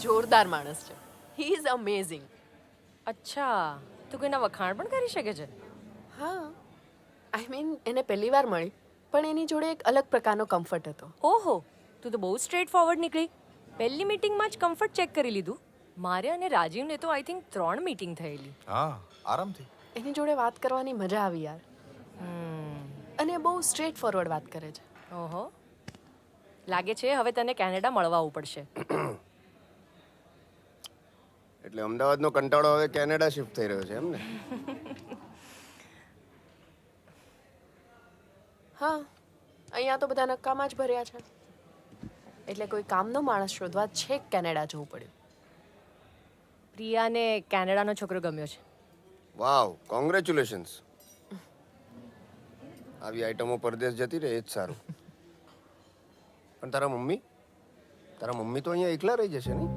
જોરદાર માણસ છે. He is amazing. અચ્છા, તું કોઈના વખાણ પણ કરી શકે છે? હા, આઈ મીન એને પહેલી વાર મળી, પણ એની જોડે એક અલગ પ્રકારનો કમ્ફર્ટ હતો. ઓહો, તું તો બહુ સ્ટ્રેટ ફોરવર્ડ નીકળી. પહેલી મીટિંગમાં જ કમ્ફર્ટ ચેક કરી લીધું. મારે અને રાજીવને તો આઈ થિંક 3 મીટિંગ થયેલી. હા, આરામથી. એની જોડે વાત કરવાની મજા આવી યાર. અને બહુ સ્ટ્રેટ ફોરવર્ડ વાત કરે છે. ઓહો, લાગે છે હવે તને કેનેડા મળવા આવવું પડશે. એટલે અમદાવાદનો કંટાળો હવે કેનેડા શિફ્ટ થઈ રહ્યો છે એમ ને? હા, અહીંયા તો બધા નક્કામાં જ ભર્યા છે. એટલે કોઈ કામનો માણસ શોધવા છેક કેનેડા જવું પડ્યું. પ્રિયાને કેનેડાનો છોકરો ગમ્યો છે. વાવ, કોંગ્રેચ્યુલેશન્સ. આવી આઈટમો પરદેશ જતી રહે એ જ સારું. પણ તારા મમ્મી તો અહીંયા એકલા રહી જશે નહીં?